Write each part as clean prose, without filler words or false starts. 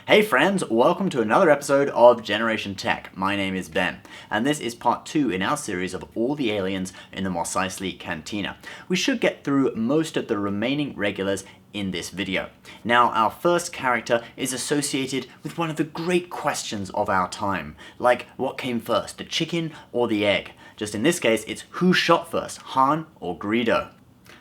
Hey friends, welcome to another episode of Generation Tech. My name is Ben, and this is part 2 in our series of all the aliens in the Mos Eisley Cantina. We should get through most of the remaining regulars in this video. Now, our first character is associated with one of the great questions of our time, like what came first, the chicken or the egg? Just in this case, it's who shot first, Han or Greedo?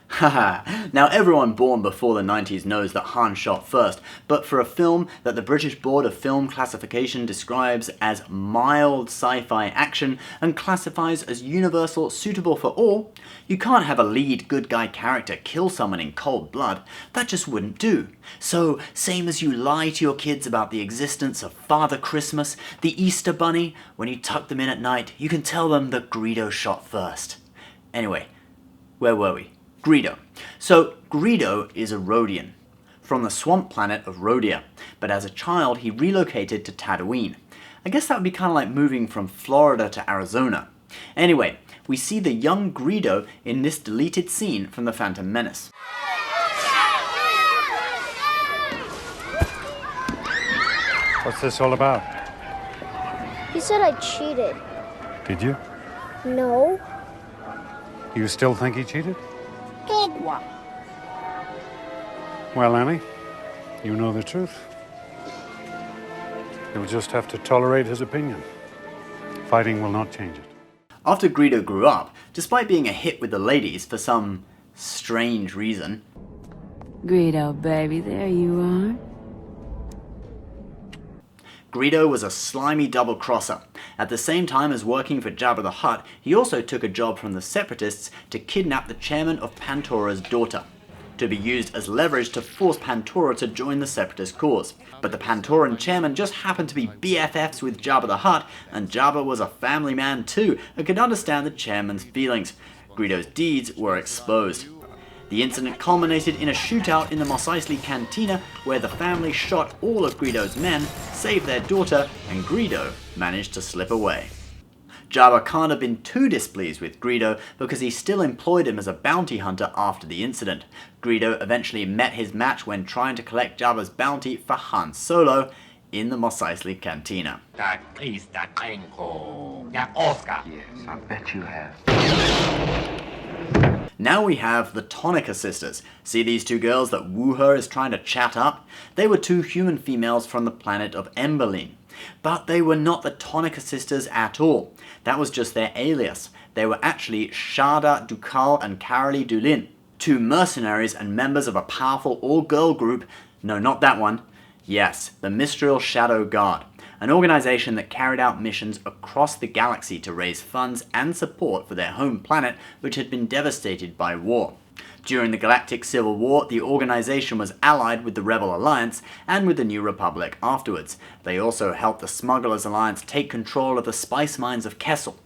Haha, now everyone born before the 90s knows that Han shot first, but for a film that the British Board of Film Classification describes as mild sci-fi action and classifies as universal suitable for all, you can't have a lead good guy character kill someone in cold blood. That just wouldn't do. So, same as you lie to your kids about the existence of Father Christmas, the Easter Bunny, when you tuck them in at night, you can tell them that Greedo shot first. Anyway, where were we? Greedo. So, Greedo is a Rhodian, from the swamp planet of Rhodia, but as a child he relocated to Tatooine. I guess that would be kind of like moving from Florida to Arizona. Anyway, we see the young Greedo in this deleted scene from The Phantom Menace. What's this all about? He said I cheated. Did you? No. You still think he cheated? Well, Annie, you know the truth. You'll just have to tolerate his opinion. Fighting will not change it. After Greedo grew up, despite being a hit with the ladies for some strange reason, Greedo, baby, there you are. Greedo was a slimy double-crosser. At the same time as working for Jabba the Hutt, he also took a job from the Separatists to kidnap the chairman of Pantora's daughter, to be used as leverage to force Pantora to join the Separatist cause. But the Pantoran chairman just happened to be BFFs with Jabba the Hutt, and Jabba was a family man too, and could understand the chairman's feelings. Greedo's deeds were exposed. The incident culminated in a shootout in the Mos Eisley Cantina where the family shot all of Greedo's men, saved their daughter, and Greedo managed to slip away. Jabba can't have been too displeased with Greedo because he still employed him as a bounty hunter after the incident. Greedo eventually met his match when trying to collect Jabba's bounty for Han Solo in the Mos Eisley Cantina. Yes, I bet you have. Now we have the Tonica sisters. See these two girls that Wooher is trying to chat up? They were two human females from the planet of Emberlin. But they were not the Tonica sisters at all. That was just their alias. They were actually Shada Dukal and Carolee Dulin, two mercenaries and members of a powerful all-girl group. No, not that one. Yes, the Mistral Shadow Guard, an organization that carried out missions across the galaxy to raise funds and support for their home planet, which had been devastated by war. During the Galactic Civil War, the organization was allied with the Rebel Alliance and with the New Republic afterwards. They also helped the Smugglers Alliance take control of the spice mines of Kessel.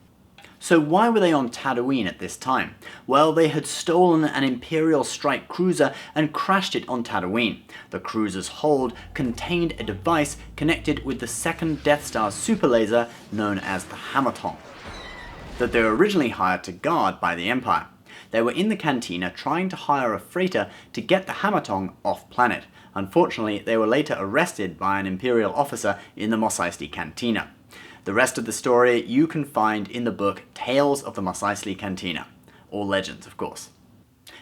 So why were they on Tatooine at this time? Well, they had stolen an Imperial strike cruiser and crashed it on Tatooine. The cruiser's hold contained a device connected with the second Death Star super laser known as the Hamatong, that they were originally hired to guard by the Empire. They were in the cantina trying to hire a freighter to get the Hamatong off planet. Unfortunately, they were later arrested by an Imperial officer in the Mos Eisley Cantina. The rest of the story you can find in the book Tales of the Mos Eisley Cantina. All legends, of course.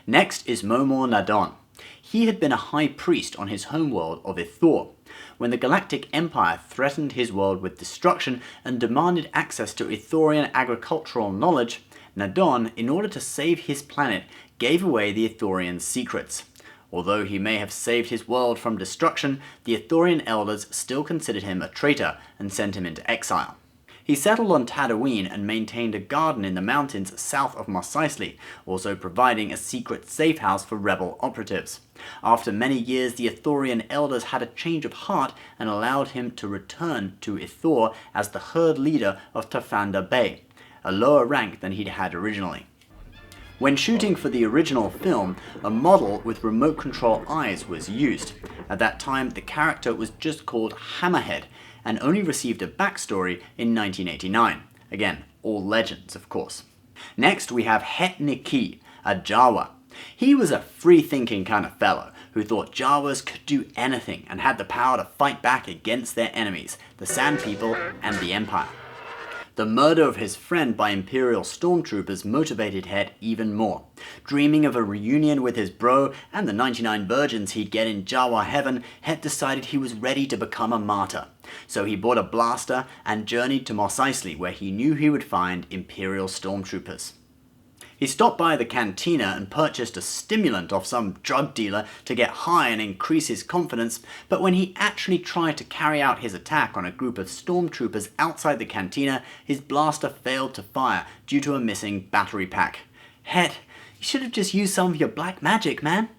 Next is Momaw Nadon. He had been a high priest on his homeworld of Ithor. When the Galactic Empire threatened his world with destruction and demanded access to Ithorian agricultural knowledge, Nadon, in order to save his planet, gave away the Ithorian secrets. Although he may have saved his world from destruction, the Ithorian elders still considered him a traitor and sent him into exile. He settled on Tatooine and maintained a garden in the mountains south of Mos Eisley, also providing a secret safe house for rebel operatives. After many years, the Ithorian elders had a change of heart and allowed him to return to Ithor as the herd leader of Tafanda Bay, a lower rank than he'd had originally. When shooting for the original film, a model with remote control eyes was used. At that time, the character was just called Hammerhead and only received a backstory in 1989. Again, all legends, of course. Next, we have Nikki, a Jawa. He was a free-thinking kind of fellow who who thought Jawas could do anything and had the power to fight back against their enemies, the Sand People and the Empire. The murder of his friend by Imperial stormtroopers motivated Het even more. Dreaming of a reunion with his bro and the 99 virgins he'd get in Jawa heaven, Het decided he was ready to become a martyr. So he bought a blaster and journeyed to Mos Eisley, where he knew he would find Imperial stormtroopers. He stopped by the cantina and purchased a stimulant off some drug dealer to get high and increase his confidence, but when he actually tried to carry out his attack on a group of stormtroopers outside the cantina, his blaster failed to fire due to a missing battery pack. Het, you should have just used some of your black magic, man.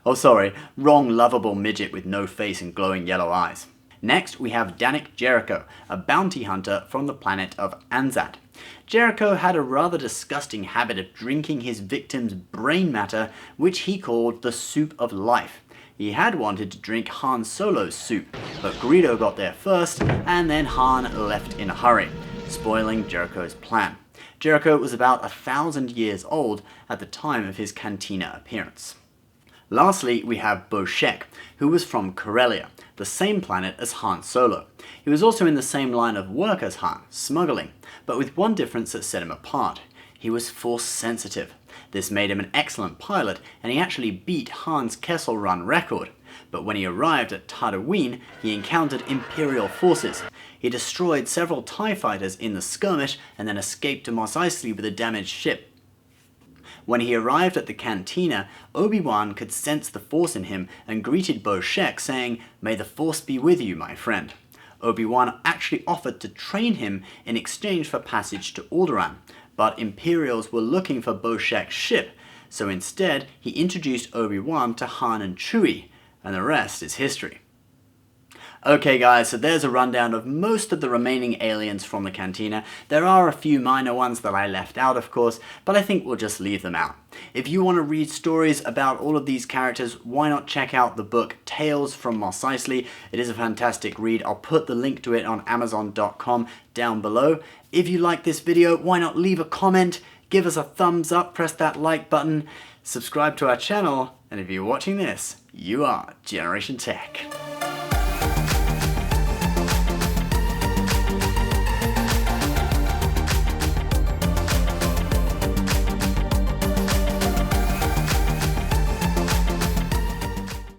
Oh sorry, wrong lovable midget with no face and glowing yellow eyes. Next we have Dannik Jerriko, a bounty hunter from the planet of Anzat. Jerriko had a rather disgusting habit of drinking his victims' brain matter, which he called the soup of life. He had wanted to drink Han Solo's soup, but Greedo got there first, and then Han left in a hurry, spoiling Jerriko's plan. Jerriko was about 1,000 years old at the time of his cantina appearance. Lastly, we have BoShek, who was from Corellia, the same planet as Han Solo. He was also in the same line of work as Han, smuggling, but with one difference that set him apart. He was force sensitive. This made him an excellent pilot, and he actually beat Han's Kessel Run record. But when he arrived at Tatooine, he encountered Imperial forces. He destroyed several TIE fighters in the skirmish, and then escaped to Mos Eisley with a damaged ship. When he arrived at the cantina, Obi-Wan could sense the Force in him and greeted BoShek saying, "May the Force be with you, my friend." Obi-Wan actually offered to train him in exchange for passage to Alderaan, but Imperials were looking for BoShek's ship, so instead he introduced Obi-Wan to Han and Chewie, and the rest is history. Okay guys, so there's a rundown of most of the remaining aliens from the cantina. There are a few minor ones that I left out of course, but I think we'll just leave them out. If you want to read stories about all of these characters, why not check out the book Tales from Mos Eisley. It is a fantastic read. I'll put the link to it on Amazon.com down below. If you like this video, why not leave a comment, give us a thumbs up, press that like button, subscribe to our channel, and if you're watching this, you are Generation Tech.